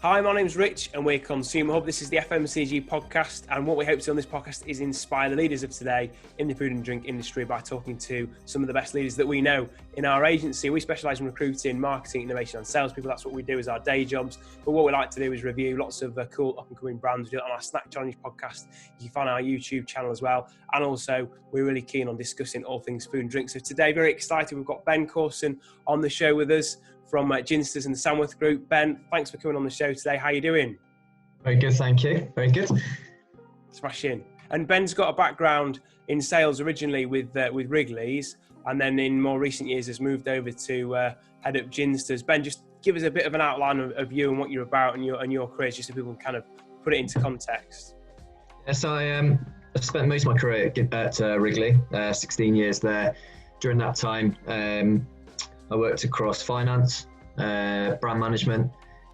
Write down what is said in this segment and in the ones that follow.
Hi, my name's Rich and we're Consumer Hub. This is the FMCG Podcast, and what we hope to do on this podcast is inspire the leaders of today in the food and drink industry by talking to some of the best leaders that we know in our agency. We specialise in recruiting, marketing, innovation and salespeople. That's what we do as our day jobs. But what we like to do is review lots of cool up-and-coming brands. We do it on our Snack Challenge podcast. You can find our YouTube channel as well. And also, we're really keen on discussing all things food and drink. So today, very excited, we've got Ben Causon on the show with us from Ginsters and the Sandworth Group. Ben, thanks for coming on the show today. How are you doing? Very good, thank you. Very good. Smashing. And Ben's got a background in sales originally with Wrigley's, and then in more recent years has moved over to head up Ginsters. Ben, just give us a bit of an outline of you and what you're about and your career, just so people can kind of put it into context. Yes, I spent most of my career at Wrigley, 16 years there. During that time, I worked across finance, brand management,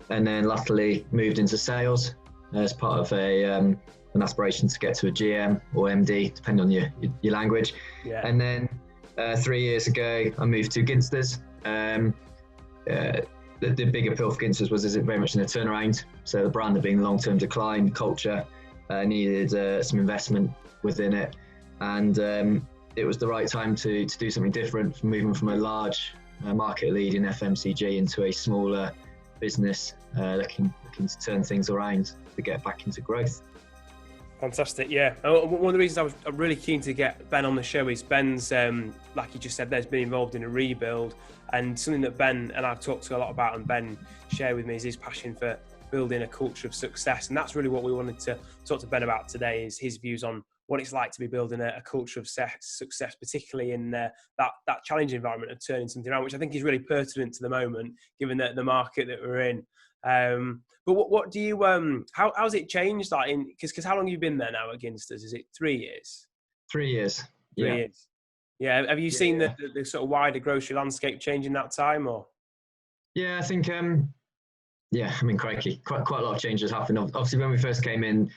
and then latterly moved into sales as part of an aspiration to get to a GM or MD, depending on your language. Yeah. And then 3 years ago, I moved to Ginsters. The big appeal for Ginsters was it very much in a turnaround. So the brand had been in long-term decline, culture needed some investment within it. And it was the right time to do something different, moving from a large market lead in FMCG into a smaller business looking to turn things around to get back into growth. Fantastic, yeah. One of the reasons I'm really keen to get Ben on the show is Ben's, like you just said, there's been involved in a rebuild, and something that Ben and I've talked to a lot about and Ben shared with me is his passion for building a culture of success. And that's really what we wanted to talk to Ben about today, is his views on what it's like to be building a culture of success, particularly in that challenging environment of turning something around, which I think is really pertinent to the moment, given the market that we're in. But what do you, how's it changed? Like, because how long have you been there now at Ginsters? Is it 3 years? 3 years. 3 years. Yeah. Have you seen the sort of wider grocery landscape change in that time, or? Yeah, I think, crikey, quite a lot of changes happened. Obviously, when we first came in,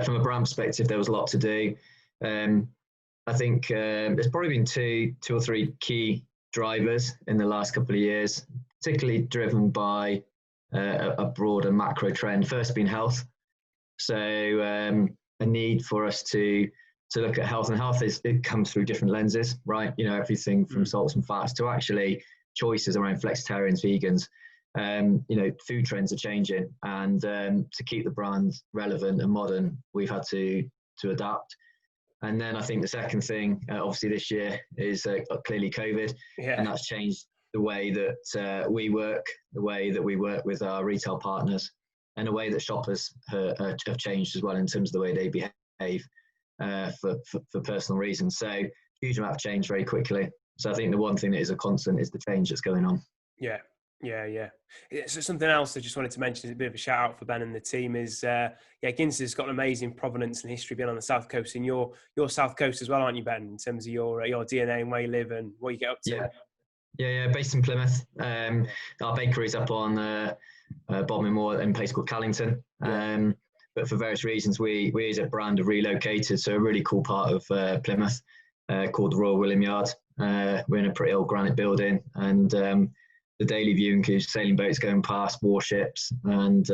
from a brand perspective, there was a lot to do. I think there's probably been two or three key drivers in the last couple of years, particularly driven by a broader macro trend. First being health. So a need for us to look at health, and health it comes through different lenses, right? You know, everything from salts and fats to actually choices around flexitarians, vegans. Food trends are changing, and to keep the brand relevant and modern, we've had to adapt. And then I think the second thing, obviously this year, is clearly COVID, and that's changed the way that we work, the way that we work with our retail partners, and the way that shoppers have changed as well in terms of the way they behave for personal reasons. So huge amount of change very quickly. So I think the one thing that is a constant is the change that's going on. Yeah. So something else I just wanted to mention, is a bit of a shout out for Ben and the team, is Ginsters has got an amazing provenance and history being on the South Coast, and you're South Coast as well, aren't you, Ben, in terms of your DNA and where you live and what you get up to? Yeah, based in Plymouth. Our bakery's up on Bodmin Moor in a place called Callington. But for various reasons, we as a brand have relocated to a really cool part of Plymouth called the Royal William Yard. We're in a pretty old granite building, and the daily view includes sailing boats going past, warships, and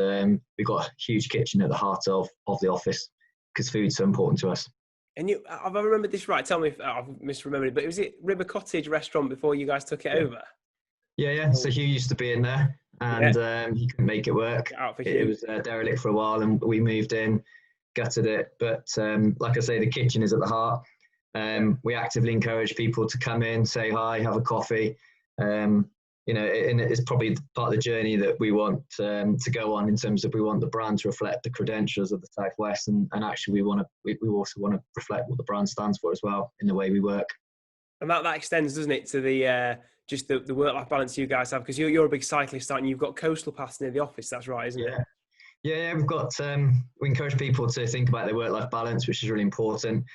we've got a huge kitchen at the heart of the office because food's so important to us. And if I remembered this right, tell me if I've misremembered it, but was it River Cottage restaurant before you guys took it over? Yeah. So Hugh used to be in there, and he couldn't make it work. It was derelict for a while, and we moved in, gutted it. But like I say, the kitchen is at the heart. We actively encourage people to come in, say hi, have a coffee. And it's probably part of the journey that we want to go on, in terms of we want the brand to reflect the credentials of the Southwest, and actually we also want to reflect what the brand stands for as well in the way we work. And that extends, doesn't it, to the just the work-life balance you guys have, because you're a big cyclist, aren't you? You've got coastal paths near the office, that's right, isn't it? Yeah, we've got we encourage people to think about their work-life balance, which is really important.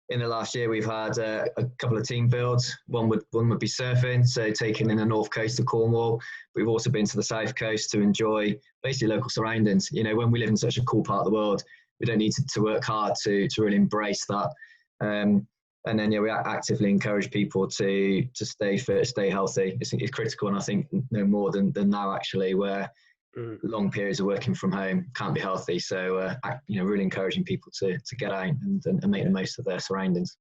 In the last year, we've had a couple of team builds. One would be surfing, so taking in the north coast of Cornwall. We've also been to the south coast to enjoy basically local surroundings. You know, when we live in such a cool part of the world, we don't need to work hard to really embrace that. And then, we actively encourage people to stay fit, stay healthy. It's critical, and I think no more than now, actually, where long periods of working from home can't be healthy. So, really encouraging people to get out and make the most of their surroundings.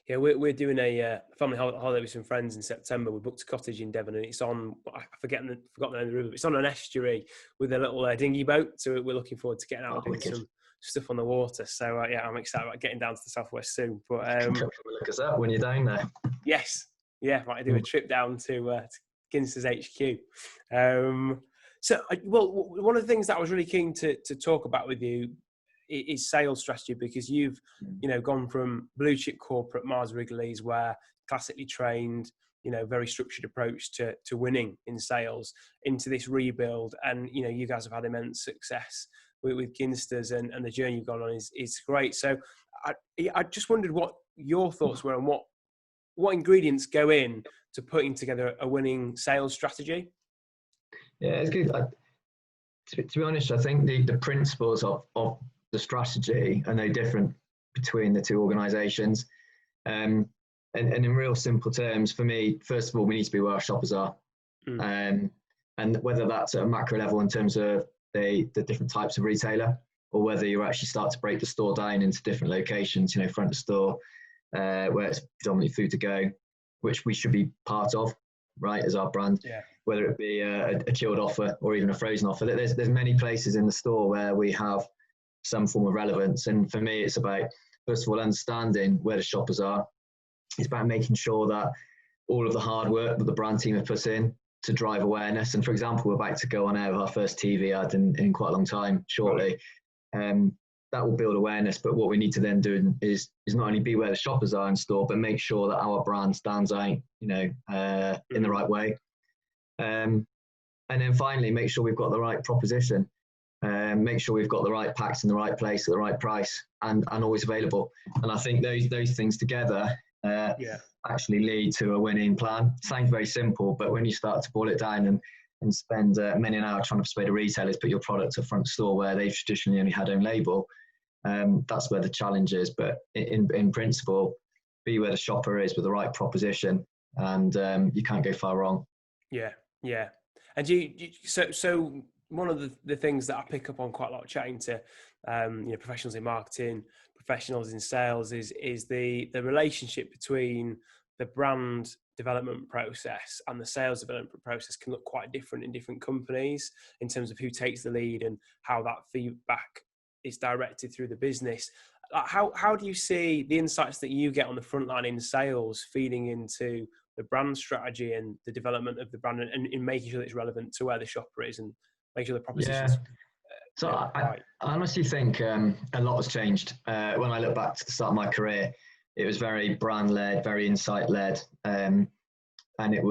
Yeah, we're doing a family holiday with some friends in September. We booked a cottage in Devon, and it's on, forgot the name of the river, but it's on an estuary with a little dinghy boat. So we're looking forward to getting out and doing some stuff on the water. So I'm excited about getting down to the southwest soon. But look us up when you're down there. Yes, yeah, might do a trip down to Ginsters HQ. One of the things that I was really keen to talk about with you is sales strategy, because you've gone from blue chip corporate Mars Wrigley's, where classically trained, very structured approach to winning in sales, into this rebuild, and you guys have had immense success with Ginsters, and the journey you've gone on is great. So I just wondered what your thoughts were, and what ingredients go in to putting together a winning sales strategy. Yeah, it's good. To be honest, I think the principles of the strategy are no different between the two organisations. And in real simple terms, for me, first of all, we need to be where our shoppers are. And whether that's at a macro level in terms of the different types of retailer, or whether you actually start to break the store down into different locations, front of store, where it's predominantly food to go, which we should be part of, right, as our brand. Yeah. Whether it be a chilled offer or even a frozen offer, there's many places in the store where we have some form of relevance. And for me, it's about, first of all, understanding where the shoppers are. It's about making sure that all of the hard work that the brand team have put in to drive awareness. And for example, we're about to go on air with our first TV ad in quite a long time shortly. That will build awareness. But what we need to then do is not only be where the shoppers are in store, but make sure that our brand stands out, in the right way. And then finally, make sure we've got the right proposition. Make sure we've got the right packs in the right place at the right price and always available. And I think those things together actually lead to a winning plan. Sounds very simple, but when you start to boil it down and spend many an hour trying to persuade a retailer to put your product at front store where they've traditionally only had own label, that's where the challenge is. But in principle, be where the shopper is with the right proposition, and you can't go far wrong. Yeah. And so one of the things that I pick up on quite a lot chatting to professionals in marketing, professionals in sales, is the relationship between the brand development process and the sales development process can look quite different in different companies in terms of who takes the lead and how that feedback is directed through the business. How do you see the insights that you get on the front line in sales feeding into the brand strategy and the development of the brand, and in making sure that it's relevant to where the shopper is and make sure the propositions? So I honestly think a lot has changed. When I look back to the start of my career, it was very brand-led, very insight-led, and it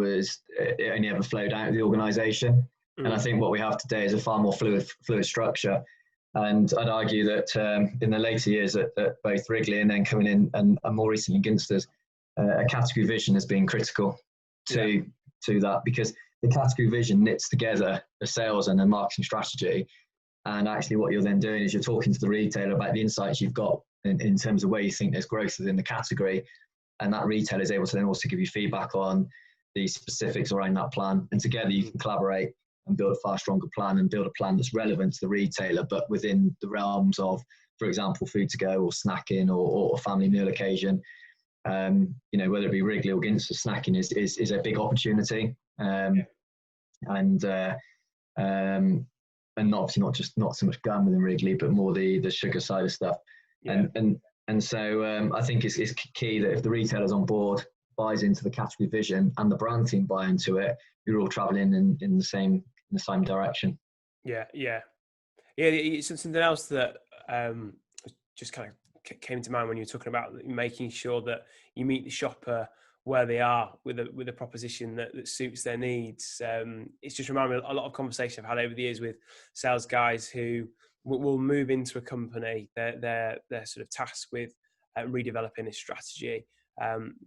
only ever flowed out of the organisation. And I think what we have today is a far more fluid structure. And I'd argue that in the later years at both Wrigley and then coming in and more recently Ginsters, a category vision has been critical to that, because the category vision knits together the sales and the marketing strategy. And actually what you're then doing is you're talking to the retailer about the insights you've got in terms of where you think there's growth within the category. And that retailer is able to then also give you feedback on the specifics around that plan. And together you can collaborate and build a far stronger plan, and build a plan that's relevant to the retailer, but within the realms of, for example, food to go or snacking or a family meal occasion. Whether it be Wrigley or Ginsters, snacking is a big opportunity. And obviously not so much gum within Wrigley, but more the sugar side of stuff. And so I think it's key that if the retailer's on board, buys into the category vision, and the brand team buy into it, you're all traveling in the same direction. It's something else that just kind of came to mind when you were talking about making sure that you meet the shopper where they are with a proposition that suits their needs. It's just reminded me of a lot of conversation I've had over the years with sales guys who will move into a company. They're sort of tasked with redeveloping a strategy,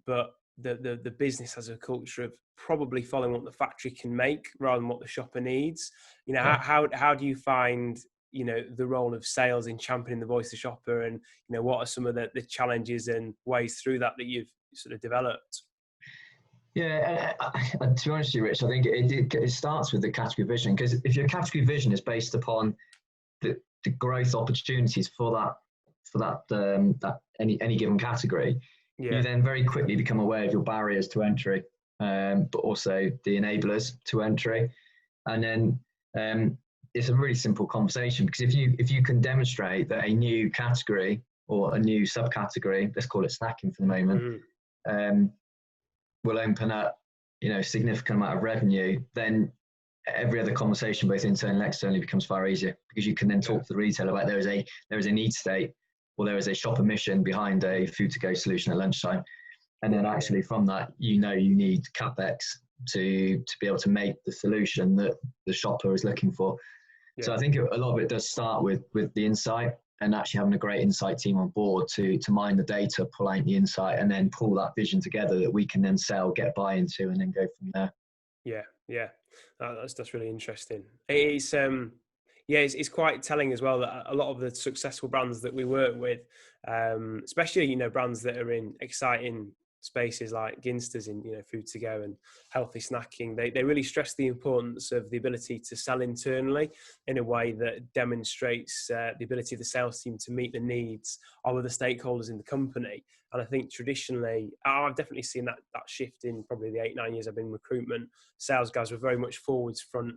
but the business has a culture of probably following what the factory can make rather than what the shopper needs. How do you find the role of sales in championing the voice of the shopper, and what are some of the challenges and ways through that you've sort of developed? Yeah, to be honest with you, Rich, I think it starts with the category vision, because if your category vision is based upon the growth opportunities for that any given category, you then very quickly become aware of your barriers to entry, but also the enablers to entry, and then it's a really simple conversation, because if you can demonstrate that a new category or a new subcategory, let's call it snacking for the moment, will open up, a significant amount of revenue, then every other conversation, both internally and externally, becomes far easier, because you can then talk to the retailer about there is a need state, or there is a shopper mission behind a food to go solution at lunchtime, and then actually from that, you need capex to be able to make the solution that the shopper is looking for. So I think a lot of it does start with the insight, and actually having a great insight team on board to mine the data, pull out the insight, and then pull that vision together that we can then sell, get buy-in to, and then go from there. Yeah. That's really interesting. It's quite telling as well that a lot of the successful brands that we work with, especially, brands that are in exciting spaces like Ginsters in, food to go and healthy snacking, they really stress the importance of the ability to sell internally in a way that demonstrates the ability of the sales team to meet the needs of other stakeholders in the company. And I think traditionally, I've definitely seen that shift in probably the 8-9 years I've been in recruitment. Sales guys were very much forwards front,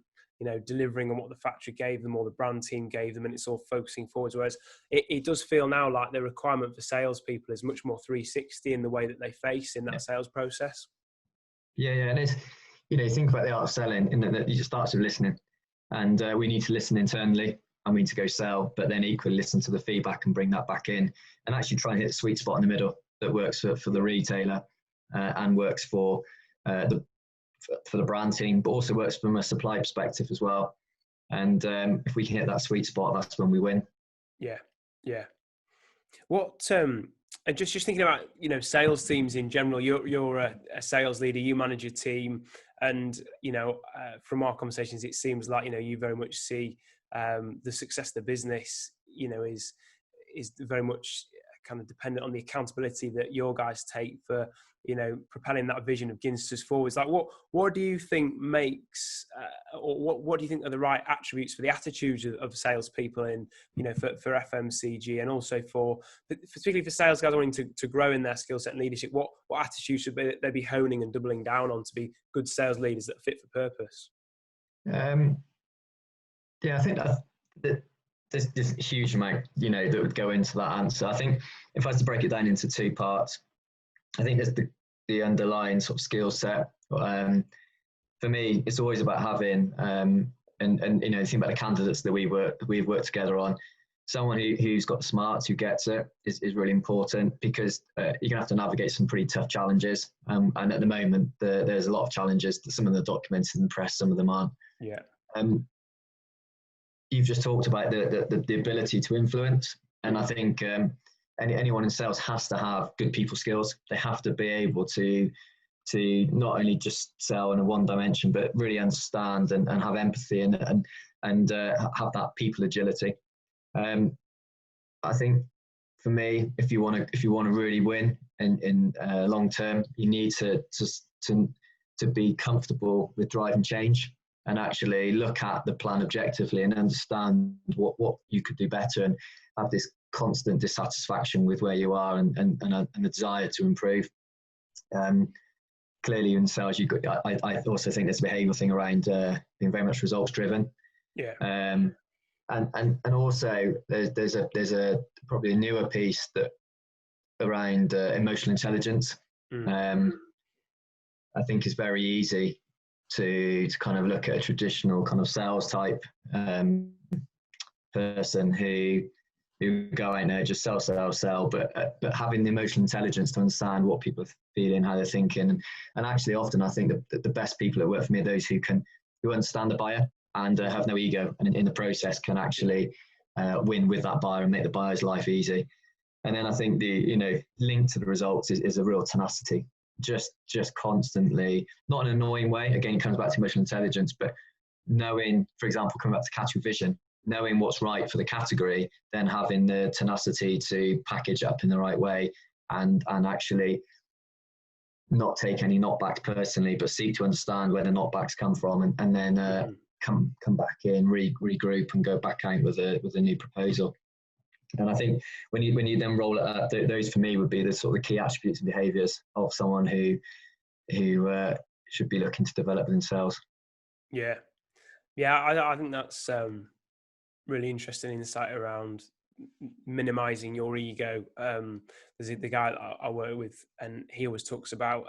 delivering on what the factory gave them or the brand team gave them, and it's all focusing forwards. Whereas it does feel now like the requirement for salespeople is much more 360 in the way that they face in that sales process. Yeah, and it's, think about the art of selling, in that you just start with listening, and we need to listen internally, and we need to go sell, but then equally listen to the feedback and bring that back in, and actually try and hit the sweet spot in the middle that works for the retailer and works for the brand team, but also works from a supply perspective as well. And if we can hit that sweet spot, that's when we win. Yeah. What just thinking about sales teams in general. You're a sales leader. You manage your team, and from our conversations, it seems like you very much see the success of the business. Is very much kind of dependent on the accountability that your guys take for propelling that vision of Ginsters forwards. Like what do you think makes or what do you think are the right attributes for the attitudes of salespeople in for FMCG, and also particularly for sales guys wanting to grow in their skill set and leadership? What attitudes should they be honing and doubling down on to be good sales leaders that fit for purpose? I think that there's a huge amount, that would go into that answer. I think if I was to break it down into two parts, I think there's the underlying sort of skill set. For me, it's always about having, and think about the candidates that we've worked together on. Someone who's got the smarts, who gets it, is really important, because you're going to have to navigate some pretty tough challenges. And at the moment, there's a lot of challenges. Some of them are documented in the press, some of them aren't. Yeah. You've just talked about the ability to influence, and I think anyone in sales has to have good people skills. They have to be able to not only just sell in a one dimension, but really understand and have empathy and have that people agility. I think for me, if you want to really win in long term, you need to be comfortable with driving change, and actually look at the plan objectively and understand what you could do better, and have this constant dissatisfaction with where you are and a desire to improve. Clearly in sales, I also think there's a behavioural thing around being very much results driven. Yeah. And also there's a probably a newer piece that around emotional intelligence. I think it's very easy to kind of look at a traditional kind of sales type person who go out there, just sell, but having the emotional intelligence to understand what people are feeling, how they're thinking, and actually often I think that the best people that work for me are those who understand the buyer and have no ego, and in the process can actually win with that buyer and make the buyer's life easy. And then I think the link to the results is a real tenacity. Just constantly, not in an annoying way. Again, it comes back to emotional intelligence, but knowing, for example, coming back to category vision, knowing what's right for the category, then having the tenacity to package up in the right way and actually not take any knockbacks personally, but seek to understand where the knockbacks come from, and then come back in, regroup, and go back out with a new proposal. And I think when you then roll it up, those for me would be the sort of key attributes and behaviours of someone who should be looking to develop themselves. Yeah, I think that's really interesting insight around minimizing your ego. There's the guy that I work with, and he always talks about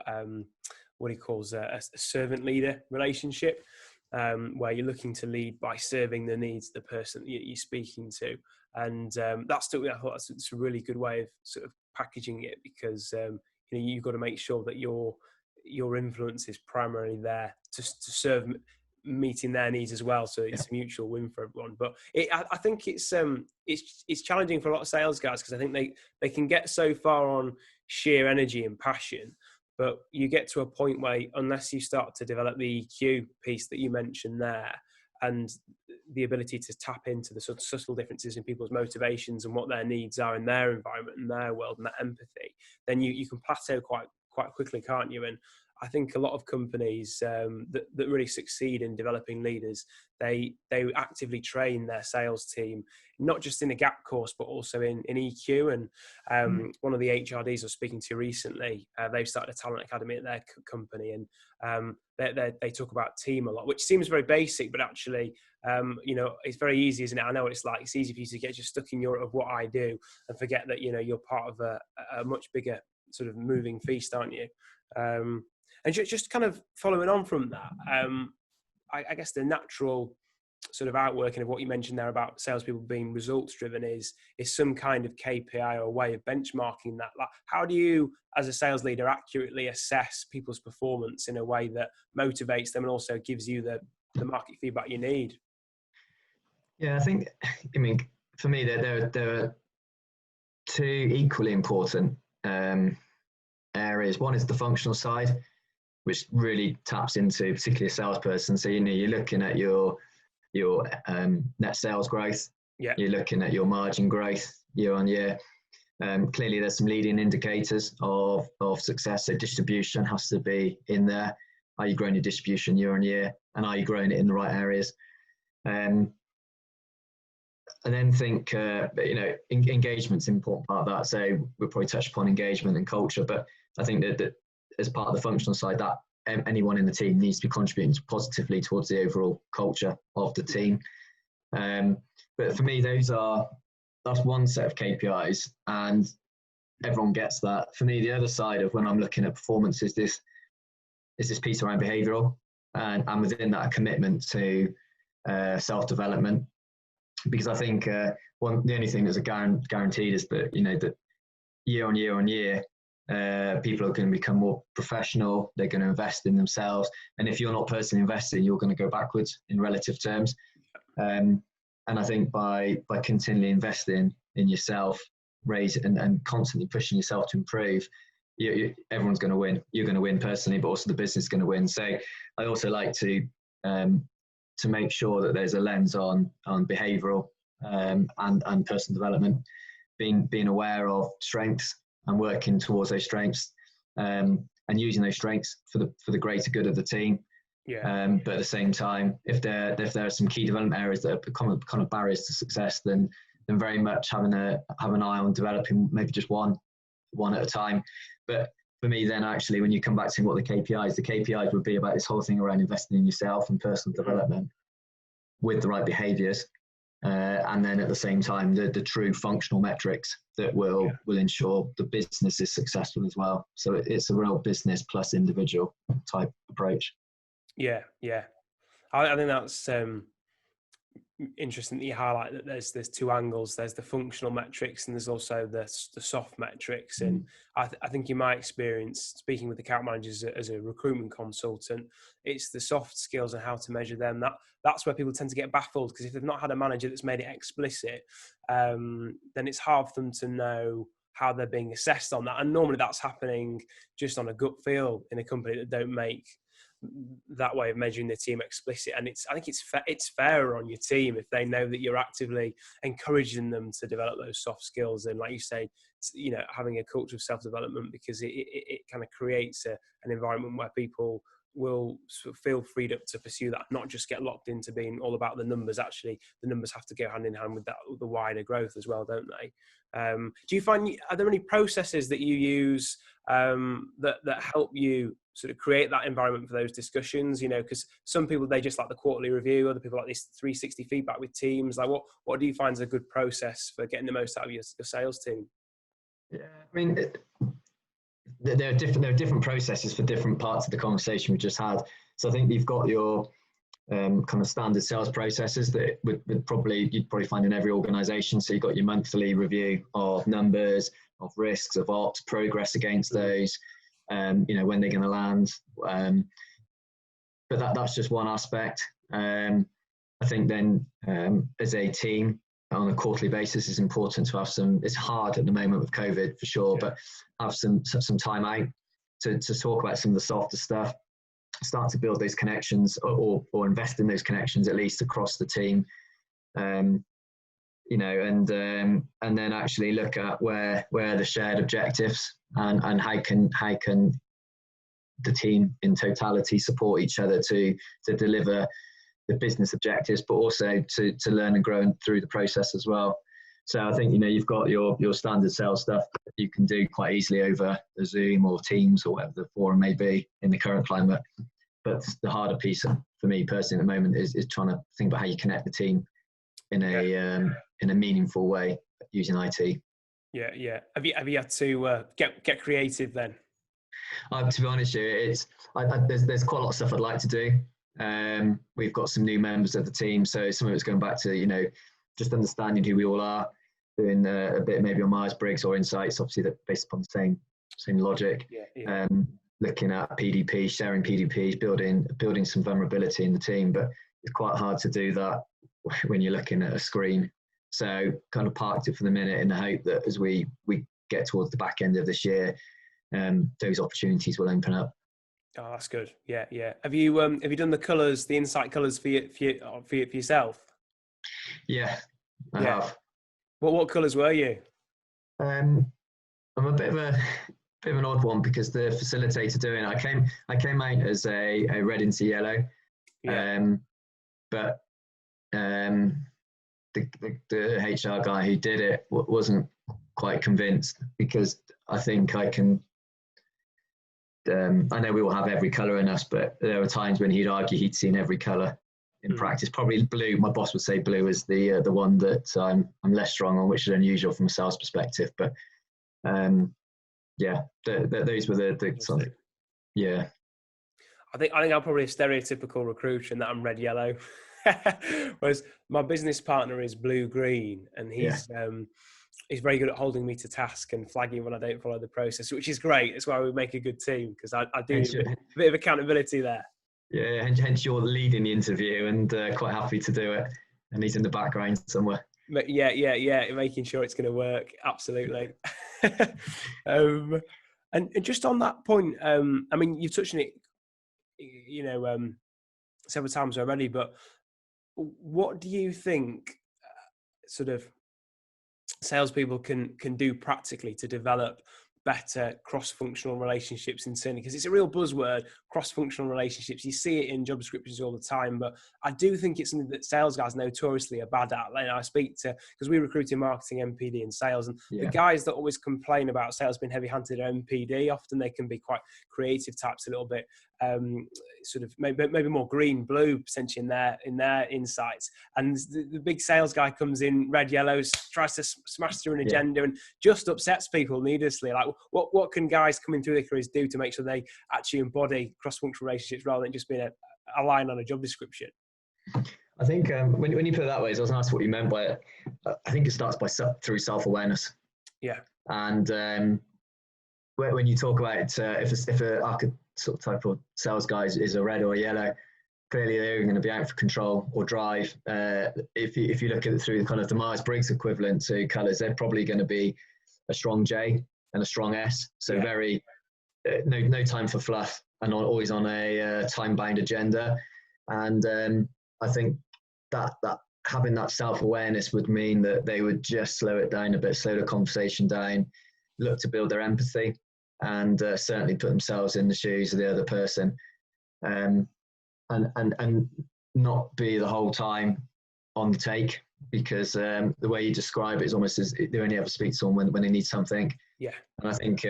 what he calls a servant leader relationship, where you're looking to lead by serving the needs of the person that you're speaking to. And that's still, I thought it's a really good way of sort of packaging it, because you've got to make sure that your influence is primarily there to serve meeting their needs as well, so it's a mutual win for everyone. But I think it's challenging for a lot of sales guys, because I think they can get so far on sheer energy and passion, but you get to a point where unless you start to develop the EQ piece that you mentioned there, and the ability to tap into the sort of subtle differences in people's motivations and what their needs are in their environment and their world, and that empathy, then you can plateau quite quickly, can't you? And I think a lot of companies that really succeed in developing leaders, they actively train their sales team, not just in a gap course, but also in EQ. And one of the HRDs I was speaking to recently, they've started a talent academy at their company, and they talk about team a lot, which seems very basic, but actually, it's very easy, isn't it? I know it's easy for you to get just stuck in your of what I do and forget that you're part of a much bigger sort of moving feast, aren't you? And just kind of following on from that, I guess the natural sort of outworking of what you mentioned there about salespeople being results driven is some kind of KPI or way of benchmarking that. How do you, as a sales leader, accurately assess people's performance in a way that motivates them and also gives you the market feedback you need? Yeah, I mean, for me, there are two equally important areas. One is the functional side, which really taps into particularly a salesperson. So, you're looking at your net sales growth. Yeah. You're looking at your margin growth year on year. Clearly, there's some leading indicators of success. So distribution has to be in there. Are you growing your distribution year on year? And are you growing it in the right areas? And then think, engagement's an important part of that. So we'll probably touch upon engagement and culture, but I think that as part of the functional side, that anyone in the team needs to be contributing positively towards the overall culture of the team. But for me, that's one set of KPIs, and everyone gets that. For me, the other side of when I'm looking at performance is this piece around behavioural, and within that, a commitment to self-development. Because I think the only thing that's guaranteed is that that year on year, people are going to become more professional. They're going to invest in themselves, and if you're not personally investing, you're going to go backwards in relative terms. And I think by continually investing in yourself, and constantly pushing yourself to improve, everyone's going to win. You're going to win personally, but also the business is going to win. So I also like to make sure that there's a lens on behavioural and personal development, being aware of strengths and working towards those strengths, and using those strengths for the greater good of the team. Yeah. But at the same time, if there are some key development areas that are kind of barriers to success, then very much have an eye on developing maybe just one at a time. But for me, then actually, when you come back to what the KPIs would be about this whole thing around investing in yourself and personal development with the right behaviours, and then at the same time, the true functional metrics that will ensure the business is successful as well. So it's a real business plus individual type approach. Yeah. I think that's interesting that you highlight that there's two angles. There's the functional metrics, and there's also the soft metrics. And I think in my experience, speaking with account managers as a recruitment consultant, it's the soft skills and how to measure them. That's where people tend to get baffled, because if they've not had a manager that's made it explicit, then it's hard for them to know how they're being assessed on that. And normally that's happening just on a gut feel in a company that don't make that way of measuring the team explicit. And I think it's fairer on your team if they know that you're actively encouraging them to develop those soft skills. And like you say, having a culture of self-development, because it kind of creates an environment where people will sort of feel freed up to pursue that, not just get locked into being all about the numbers. Actually, the numbers have to go hand in hand with the wider growth as well, don't they? Do you find, are there any processes that you use that help you sort of create that environment for those discussions? Because some people, they just like the quarterly review, other people like this 360 feedback with teams. Like what do you find is a good process for getting the most out of your sales team? Yeah, I mean, there are different processes for different parts of the conversation we just had. So I think you've got your kind of standard sales processes that you'd probably find in every organization. So you've got your monthly review of numbers, of risks, of ops, progress against those, when they're going to land. But that's just one aspect. I think then as a team, on a quarterly basis, is important to have it's hard at the moment with COVID for sure, but have some time out to talk about some of the softer stuff, start to build those connections or invest in those connections, at least across the team, and then actually look at where the shared objectives and how can the team in totality support each other to deliver the business objectives, but also to learn and grow through the process as well. So I think, you've got your standard sales stuff that you can do quite easily over the Zoom or Teams or whatever the forum may be in the current climate. But the harder piece for me personally at the moment is trying to think about how you connect the team in a meaningful way using IT. Yeah. Have you had to get creative then? To be honest with you, there's quite a lot of stuff I'd like to do. We've got some new members of the team, so some of it's going back to just understanding who we all are, doing a bit maybe on Myers-Briggs or insights, obviously they're based upon the same logic. Looking at PDP, sharing PDPs, building some vulnerability in the team, but it's quite hard to do that when you're looking at a screen. So kind of parked it for the minute in the hope that as we get towards the back end of this year, those opportunities will open up. Oh, that's good. Yeah. Have you done the colours, the insight colours for yourself? Yeah, I have. What colours were you? I'm a bit of an odd one because the facilitator doing it, I came out as a red into yellow, but the HR guy who did it wasn't quite convinced, because I think I can. I know we will have every colour in us, but there were times when he'd argue he'd seen every colour in practice. Probably blue. My boss would say blue is the one that I'm less strong on, which is unusual from a sales perspective. But those were the sort of, yeah. I think I'm probably a stereotypical recruiter in that I'm red yellow, whereas my business partner is blue green, and he's very good at holding me to task and flagging when I don't follow the process, which is great. It's why we make a good team, because I do need a bit of accountability there. Yeah, hence you're leading the interview and quite happy to do it. And he's in the background somewhere. Yeah, making sure it's going to work. Absolutely. And just on that point, I mean, you've touched on it, several times already, but what do you think sort of salespeople can do practically to develop better cross-functional relationships internally? Because it's a real buzzword, cross-functional relationships. You see it in job descriptions all the time, but I do think it's something that sales guys notoriously are bad at. Like I speak to, because we recruit in marketing, MPD and sales, and the guys that always complain about sales being heavy-handed at MPD, often they can be quite creative types, a little bit sort of maybe more green, blue potentially in their insights. And the big sales guy comes in red, yellows, tries to smash through an agenda and just upsets people needlessly. Like what can guys coming through their careers do to make sure they actually embody cross-functional relationships rather than just being a line on a job description? I think when you put it that way, I was asked what you meant by it. I think it starts through self-awareness. Yeah. And when you talk about if a archetype type of sales guy is a red or a yellow, clearly they're going to be out for control or drive. If you look at it through kind of the Myers-Briggs equivalent to colours, they're probably going to be a strong J and a strong S. So very no time for fluff, and always on a time-bound agenda. And I think that having that self-awareness would mean that they would just slow it down a bit, slow the conversation down, look to build their empathy, and certainly put themselves in the shoes of the other person, and not be the whole time on the take, because the way you describe it is almost as they only ever speak to someone when they need something. Yeah. And I think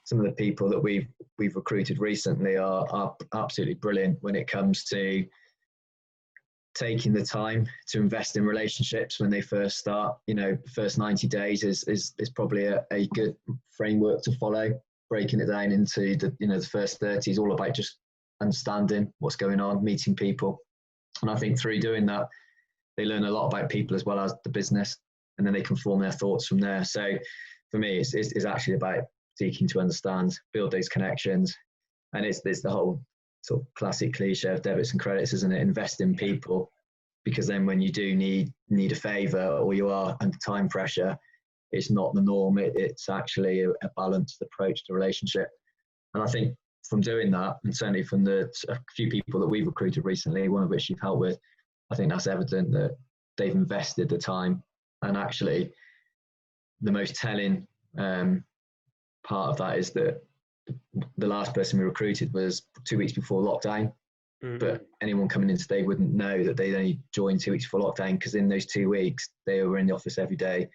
some of the people that we've recruited recently are absolutely brilliant when it comes to taking the time to invest in relationships when they first start. First 90 days is probably a good framework to follow. Breaking it down into the first 30 is all about just understanding what's going on, meeting people. And I think through doing that, they learn a lot about people as well as the business, and then they can form their thoughts from there. So for me, it's actually about seeking to understand, build those connections. And it's the whole sort of classic cliche of debits and credits, isn't it? Invest in people, because then when you do need a favor, or you are under time pressure, it's not the norm. It's actually a balanced approach to relationship. And I think from doing that, and certainly from a few people that we've recruited recently, one of which you've helped with, I think that's evident that they've invested the time. And actually, the most telling part of that is that the last person we recruited was 2 weeks before lockdown. Mm-hmm. But anyone coming in today wouldn't know that they'd only joined 2 weeks before lockdown, because in those 2 weeks, they were in the office every day.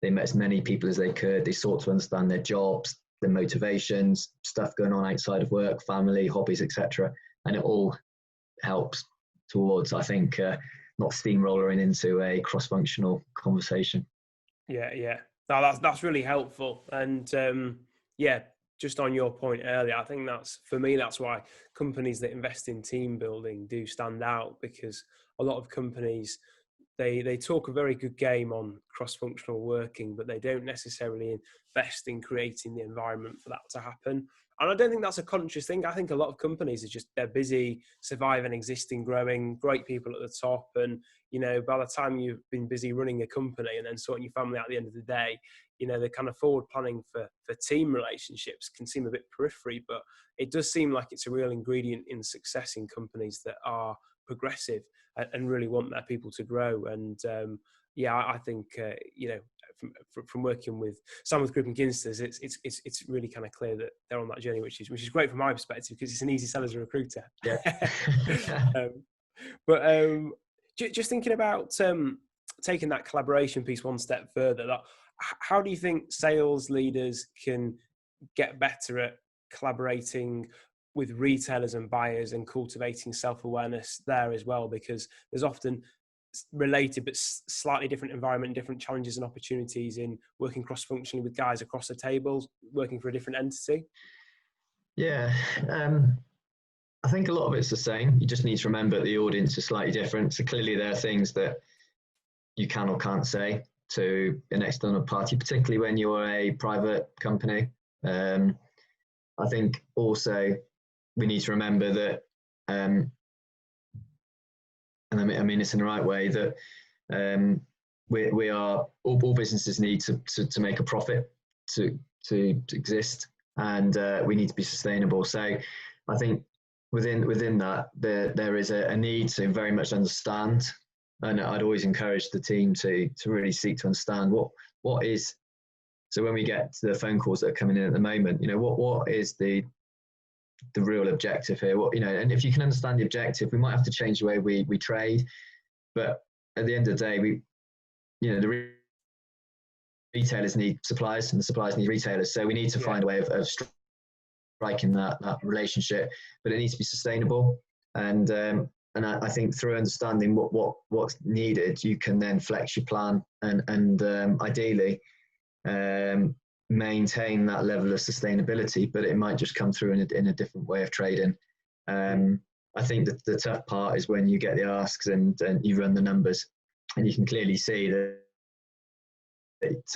They met as many people as they could. They sought to understand their jobs, their motivations, stuff going on outside of work, family, hobbies, etc. And it all helps towards, I think, not steamrolling into a cross-functional conversation. Yeah. No, that's really helpful. And just on your point earlier, I think that's why companies that invest in team building do stand out, because a lot of companies, they talk a very good game on cross-functional working, but they don't necessarily invest in creating the environment for that to happen. And I don't think that's a conscious thing. I think a lot of companies they're busy, surviving, existing, growing, great people at the top. And, by the time you've been busy running a company and then sorting your family out at the end of the day, the kind of forward planning for team relationships can seem a bit periphery, but it does seem like it's a real ingredient in success in companies that are progressive and really want their people to grow. And I think from working with Sam's Group and Ginsters, it's really kind of clear that they're on that journey, which is great from my perspective, because it's an easy sell as a recruiter. Yeah. Just thinking about taking that collaboration piece one step further, how do you think sales leaders can get better at collaborating with retailers and buyers and cultivating self-awareness there as well? Because there's often related but slightly different environment, different challenges and opportunities in working cross-functionally with guys across the table, working for a different entity. Yeah, I think a lot of it's the same. You just need to remember the audience is slightly different. So clearly there are things that you can or can't say to an external party, particularly when you're a private company. I think also we need to remember that, and I mean it's in the right way, that we are all businesses need to make a profit to exist, and we need to be sustainable. So I think within that there is a need to very much understand, and I'd always encourage the team to really seek to understand what is. So when we get to the phone calls that are coming in at the moment, what is the real objective here? And if you can understand the objective, we might have to change the way we trade. But at the end of the day, the retailers need suppliers and the suppliers need retailers. So we need to find a way of striking that relationship, but it needs to be sustainable. And I think through understanding what's needed, you can then flex your plan and ideally maintain that level of sustainability, but it might just come through in a different way of trading. I think that the tough part is when you get the asks and you run the numbers, and you can clearly see that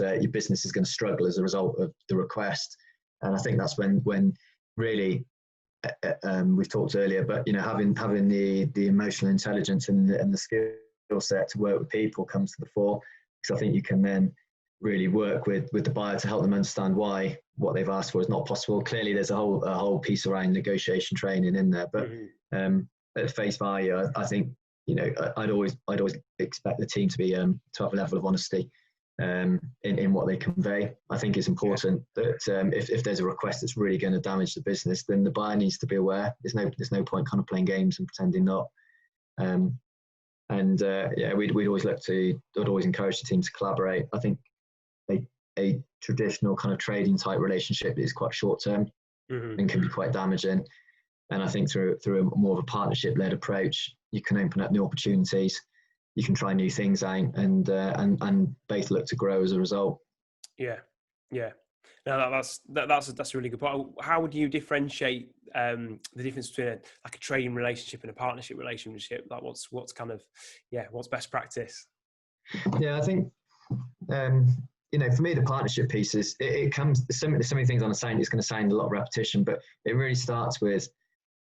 your business is going to struggle as a result of the request. And I think that's when really we've talked earlier, but having the emotional intelligence and the skill set to work with people comes to the fore, because I think you can then really work with the buyer to help them understand why what they've asked for is not possible. Clearly, there's a whole piece around negotiation training in there, but at face value, I think I'd always expect the team to be to have a level of honesty in what they convey. I think it's important that if there's a request that's really going to damage the business, then the buyer needs to be aware. There's no point kind of playing games and pretending not. We'd always encourage the team to collaborate. I think a traditional kind of trading type relationship is quite short term and can be quite damaging. And I think through a more of a partnership led approach, you can open up new opportunities. You can try new things out, and both look to grow as a result. Yeah. No, that's a really good point. How would you differentiate the difference between a trading relationship and a partnership relationship? Like what's best practice? Yeah, I think for me the partnership piece is it comes. There's so many things on the sound. It's going to sound a lot of repetition, but it really starts with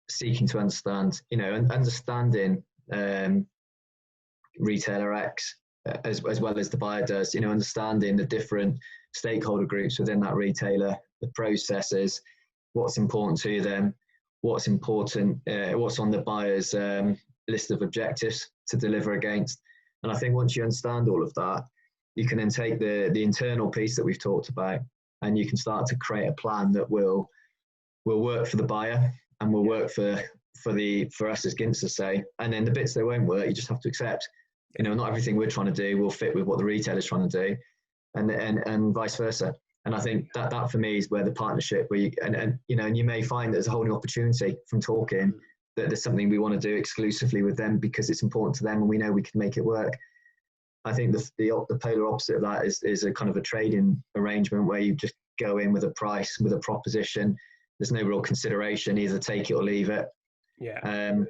seeking to understand. And understanding retailer X as well as the buyer does. Understanding the different stakeholder groups within that retailer, the processes, what's important to them, what's important, what's on the buyer's list of objectives to deliver against. And I think once you understand all of that, you can then take the internal piece that we've talked about, and you can start to create a plan that will work for the buyer and will work for us as Ginsters, say. And then the bits that won't work, you just have to accept. Not everything we're trying to do will fit with what the retailer's trying to do, and vice versa. And I think that for me is where the partnership, where you may find there's a whole new opportunity from talking that there's something we want to do exclusively with them because it's important to them and we know we can make it work. I think the polar opposite of that is a kind of a trading arrangement where you just go in with a price, with a proposition. There's no real consideration, either take it or leave it. And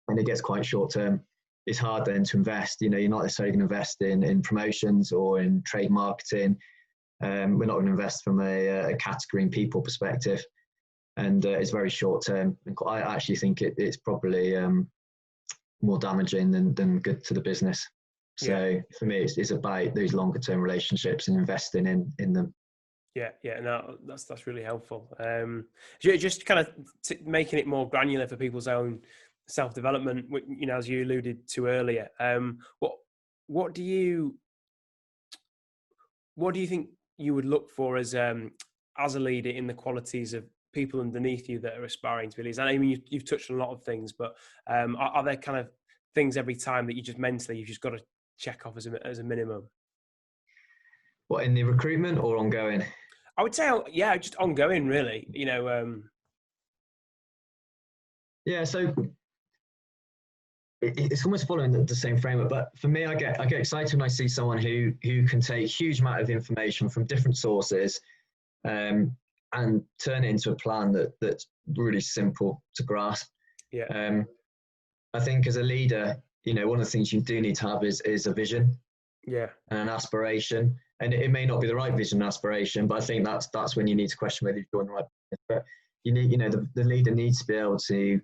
it gets quite short term. It's hard then to invest. You're not necessarily going to invest in promotions or in trade marketing. We're not going to invest from a category and people perspective, and it's very short term. I actually think it's probably more damaging than good to the business. So for me, it's about those longer term relationships and investing in them. No, that's really helpful. Just kind of making it more granular for people's own self-development, as you alluded to earlier. What do you think you would look for as a leader in the qualities of people underneath you that are aspiring to be leaders? I mean, you've touched on a lot of things, but are there kind of things every time that you've just got to check off as a minimum? What, in the recruitment or ongoing? I would say, just ongoing, really. So it's almost following the same framework, but for me, I get excited when I see someone who can take a huge amount of information from different sources and turn it into a plan that's really simple to grasp. I think as a leader, one of the things you do need to have is a vision, and an aspiration. And it may not be the right vision and aspiration, but I think that's when you need to question whether you're doing the right thing. But you need, the leader needs to be able to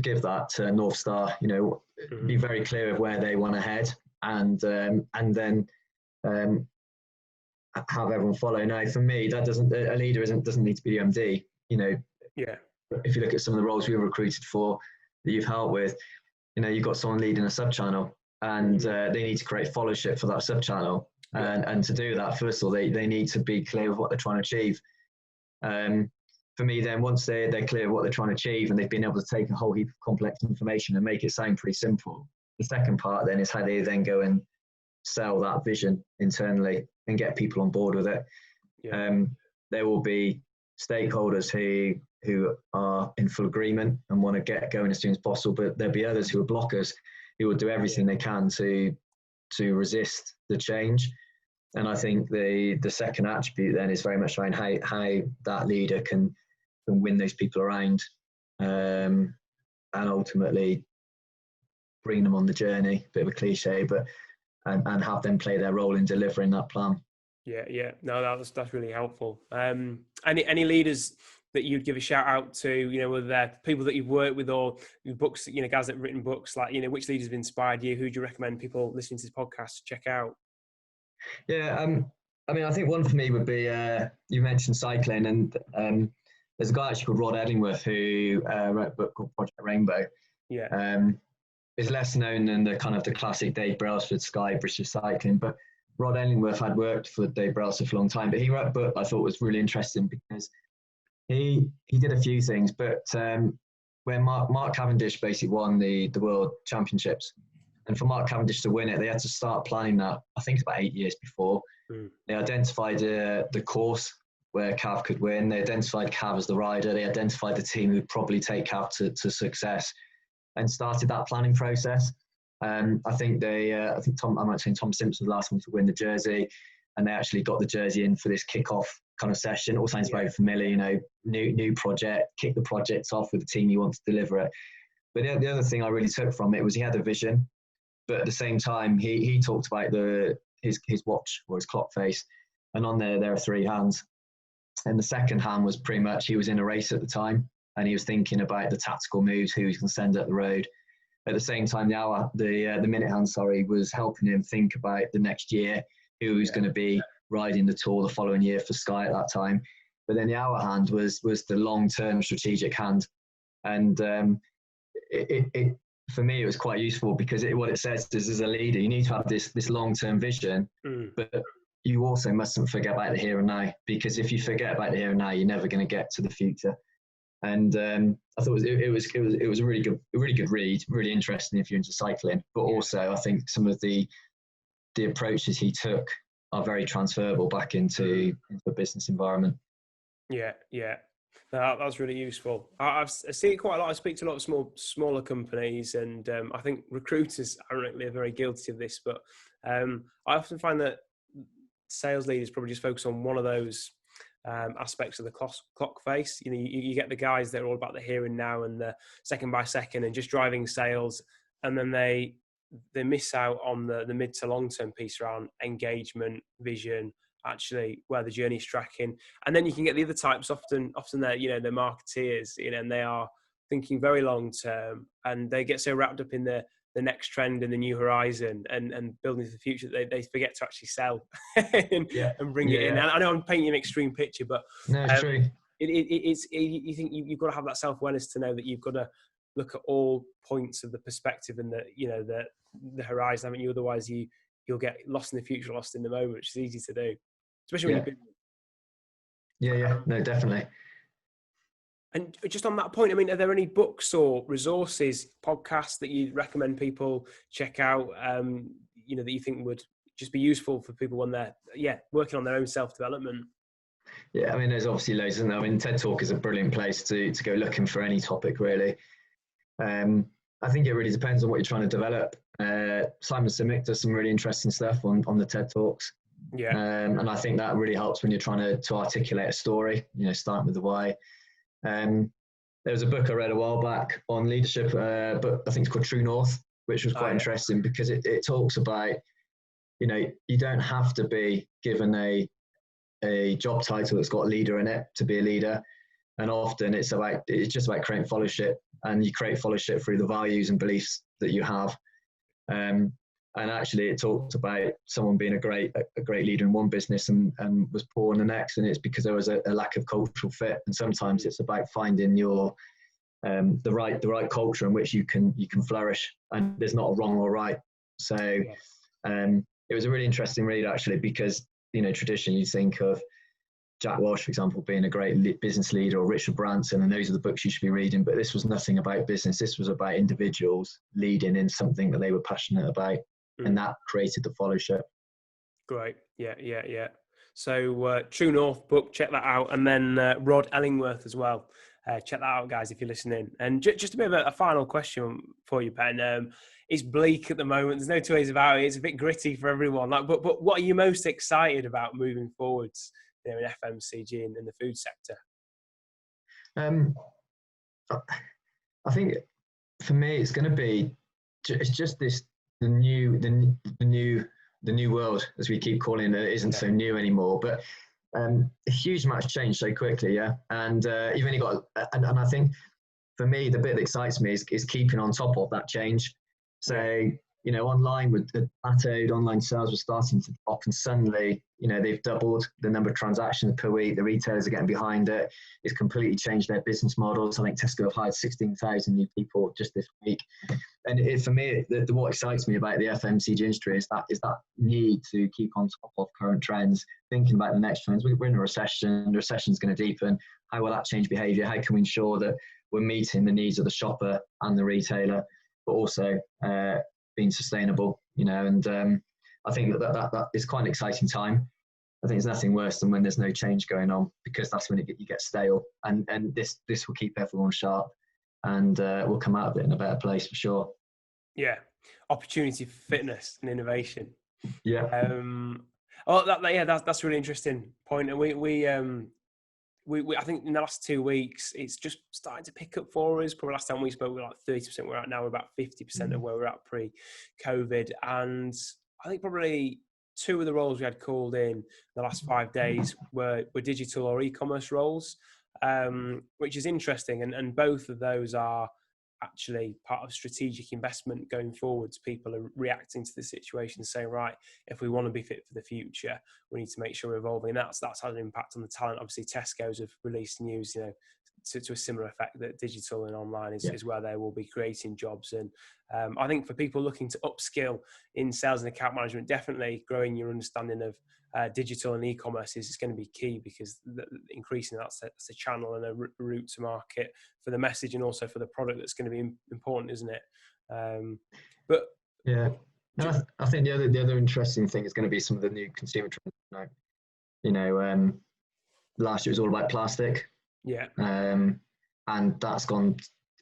give that North Star, be very clear of where they want to head, and then have everyone follow. Now, for me, a leader doesn't need to be the MD. If you look at some of the roles we were recruited for that you've helped with, you've got someone leading a sub-channel, and they need to create followership for that sub-channel. And to do that, first of all, they need to be clear of what they're trying to achieve. For me, then, once they're clear of what they're trying to achieve and they've been able to take a whole heap of complex information and make it sound pretty simple, the second part then is how they then go and sell that vision internally and get people on board with it. There will be stakeholders who are in full agreement and want to get going as soon as possible, but there'll be others who are blockers, who will do everything they can to resist the change. And I think the second attribute then is very much around how that leader can win those people around, and ultimately bring them on the journey. Bit of a cliche, but and have them play their role in delivering that plan. No, that's really helpful. Any leaders that you'd give a shout out to, whether they're people that you've worked with or books, guys that have written books, like, which leaders have inspired you? Who do you recommend people listening to this podcast check out? Yeah, I mean, I think one for me would be, you mentioned cycling, and there's a guy actually called Rod Ellingworth who wrote a book called Project Rainbow. Yeah. Is less known than the kind of the classic Dave Brailsford Sky British Cycling, but Rod Ellingworth had worked for Dave Brailsford for a long time, but he wrote a book I thought was really interesting because he did a few things, but when Mark Cavendish basically won the World Championships, and for Mark Cavendish to win it, they had to start planning that, I think, about 8 years before. They identified the course where Cav could win. They identified Cav as the rider. They identified the team who would probably take Cav to success, and started that planning process. I think Tom Simpson was the last one to win the jersey, and they actually got the jersey in for this kick-off kind of session. All sounds very familiar, you know, new project, kick the project off with the team you want to deliver it. But the other thing I really took from it was he had a vision, but at the same time, he talked about his watch or his clock face, and on there are 3 hands. And the second hand was pretty much, he was in a race at the time, and he was thinking about the tactical moves, who he's going to send up the road. At the same time, the minute hand, was helping him think about the next year, who was going to be riding the Tour the following year for Sky at that time. But then the hour hand was the long-term strategic hand. And for me, it was quite useful because what it says is, as a leader, you need to have this long-term vision, but you also mustn't forget about the here and now, because if you forget about the here and now, you're never going to get to the future. And I thought it was a really good read, really interesting if you're into cycling. But also, I think some of the approaches he took are very transferable back into the business environment. Yeah. That's really useful. I've seen it quite a lot. I speak to a lot of smaller companies, and I think recruiters, ironically, are very guilty of this. But I often find that sales leaders probably just focus on one of those aspects of the clock face. You know, you get the guys that are all about the here and now and the second by second and just driving sales, and then they miss out on the mid to long term piece around engagement, vision, actually where the journey's tracking. And then you can get the other types, often they're, you know, they're marketeers, you know, and they are thinking very long term, and they get so wrapped up in the next trend and the new horizon and building to the future that they forget to actually sell and bring it in. And I know I'm painting an extreme picture, but no, it's true. You think you've got to have that self-awareness to know that you've got to look at all points of the perspective and the horizon, haven't you? Otherwise you'll get lost in the future, lost in the moment, which is easy to do, especially when you've been. No, definitely. And just on that point, I mean, are there any books or resources, podcasts that you recommend people check out, that you think would just be useful for people when they're, working on their own self-development? Yeah, I mean, there's obviously loads, isn't there? I mean, TED Talk is a brilliant place to go looking for any topic, really. I think it really depends on what you're trying to develop. Simon Sinek does some really interesting stuff on the TED Talks. Yeah. And I think that really helps when you're trying to articulate a story, starting with the why. There was a book I read a while back on leadership, but I think it's called True North, which was quite interesting because it talks about, you don't have to be given a job title that's got a leader in it to be a leader. And often it's just about creating followership, and you create followership through the values and beliefs that you have. And actually it talked about someone being a great leader in one business and was poor in the next, and it's because there was a lack of cultural fit. And sometimes it's about finding your the right culture in which you can flourish, and there's not a wrong or right. So it was a really interesting read, actually, because traditionally you think of Jack Welch, for example, being a great business leader, or Richard Branson, and those are the books you should be reading. But this was nothing about business. This was about individuals leading in something that they were passionate about, and that created the followership. Great. Yeah. So True North book, check that out. And then Rod Ellingworth as well. Check that out, guys, if you're listening. And just a bit of a final question for you, Ben. It's bleak at the moment. There's no two ways about it. It's a bit gritty for everyone. But what are you most excited about moving forwards in FMCG and in the food sector? I think for me, it's going to be just the new world, as we keep calling it, isn't so new anymore. But a huge amount has changed so quickly, and you've only got, and I think for me, the bit that excites me is keeping on top of that change. So online with the plateaued, online sales were starting to drop, and suddenly, they've doubled the number of transactions per week. The retailers are getting behind it. It's completely changed their business models. I think Tesco have hired 16,000 new people just this week. And for me, what excites me about the FMCG industry is that need to keep on top of current trends, thinking about the next trends. We're in a recession. The recession is going to deepen. How will that change behaviour? How can we ensure that we're meeting the needs of the shopper and the retailer, but also being sustainable, and I think that is quite an exciting time. I think there's nothing worse than when there's no change going on, because that's when you get stale, and this will keep everyone sharp, and we'll come out of it in a better place for sure. Yeah, opportunity for fitness and innovation. Yeah. That's a really interesting point, and we I think in the last 2 weeks, it's just starting to pick up for us. Probably last time we spoke, we were like 30%. We're at now, we're about 50% of where we're at pre-COVID. And I think probably 2 of the roles we had called in the last 5 days were digital or e-commerce roles, which is interesting. And both of those are actually part of strategic investment going forwards. People are reacting to the situation, saying, right, if we want to be fit for the future, we need to make sure we're evolving. And that's had an impact on the talent. Obviously, Tesco's have released news, to a similar effect, that digital and online is where they will be creating jobs. And I think for people looking to upskill in sales and account management, definitely growing your understanding of digital and e-commerce is going to be key, because increasing that's a channel and a route to market for the message, and also for the product that's going to be important, isn't it? But yeah, no, I think the other interesting thing is going to be some of the new consumer trends. Last year it was all about plastic. Yeah. And that's gone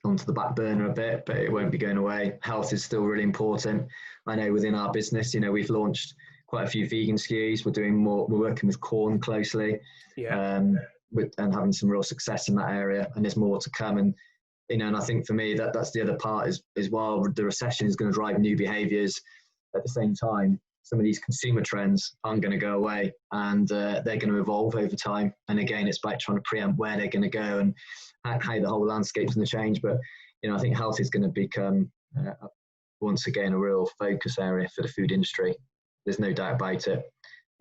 onto the back burner a bit, but it won't be going away. Health is still really important. I know within our business, we've launched quite a few vegan SKUs. We're working with corn closely, and having some real success in that area. And there's more to come. And and I think for me that's the other part is while the recession is going to drive new behaviours, at the same time, some of these consumer trends aren't going to go away, and they're going to evolve over time. And again, it's about trying to preempt where they're going to go and how the whole landscape's going to change. But I think health is going to become once again a real focus area for the food industry. There's no doubt about it,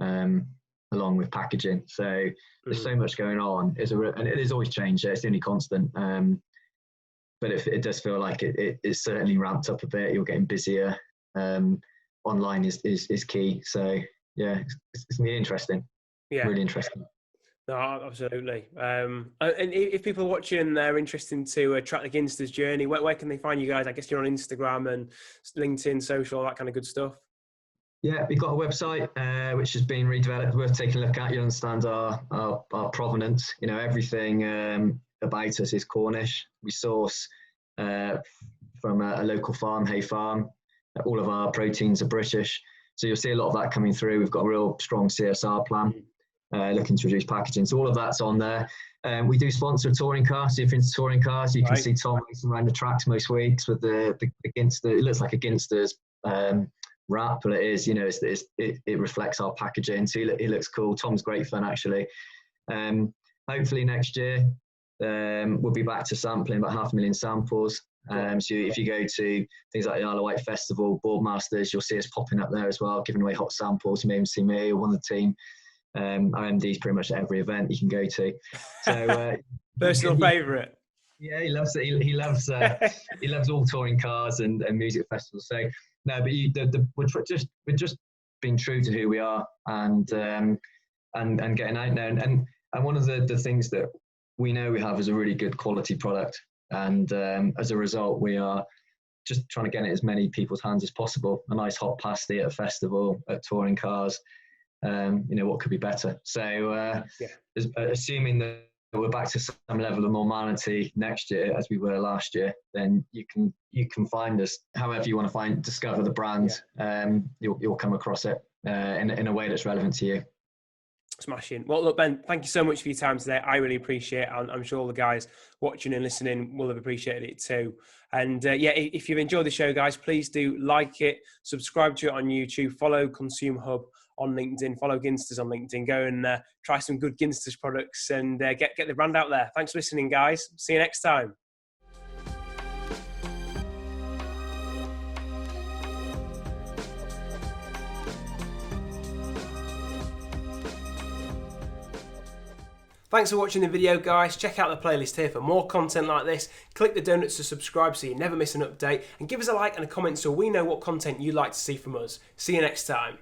along with packaging. So there's so much going on. And it is always change. It's the only constant. But it does feel like it's certainly ramped up a bit. You're getting busier. Online is key. So yeah, it's really interesting. Yeah, really interesting. No, absolutely. And if people are watching and they're interested to track the Ginsters journey, where can they find you guys? I guess you're on Instagram and LinkedIn, social, all that kind of good stuff. Yeah, we've got a website which has been redeveloped. Worth taking a look at. You understand our provenance. Everything about us is Cornish. We source from a local farm, Hay Farm. All of our proteins are British, so you'll see a lot of that coming through. We've got a real strong CSR plan, looking to reduce packaging. So all of that's on there. We do sponsor a touring car. So if you're into touring cars, you can see Tom racing around the tracks most weeks with the Ginster. It looks like a Ginsters wrap, but it is. It reflects our packaging. So it looks cool. Tom's great fun actually. Hopefully next year we'll be back to sampling about 500,000 samples. So if you go to things like the Isle of Wight Festival, Boardmasters, you'll see us popping up there as well, giving away hot samples. You may even see me or one of the team. Our MD's pretty much at every event you can go to. So personal favourite. Yeah, he loves it. He loves he loves all touring cars and music festivals. So no, but we're just being true to who we are and getting out there. And one of the things that we know we have is a really good quality product. And as a result, we are just trying to get it in as many people's hands as possible. A nice hot pasty at a festival, at touring cars. What could be better? So assuming that we're back to some level of normality next year, as we were last year, then you can find us however you want to discover the brand. You'll come across it in a way that's relevant to you. Smashing. Well, look, Ben, thank you so much for your time today. I really appreciate it. I'm sure all the guys watching and listening will have appreciated it too. And if you've enjoyed the show, guys, please do like it, subscribe to it on YouTube, follow Consume Hub on LinkedIn, follow Ginsters on LinkedIn, go and try some good Ginsters products and get the brand out there. Thanks for listening, guys. See you next time. Thanks for watching the video, guys. Check out the playlist here for more content like this. Click the donuts to subscribe so you never miss an update, and give us a like and a comment so we know what content you'd like to see from us. See you next time.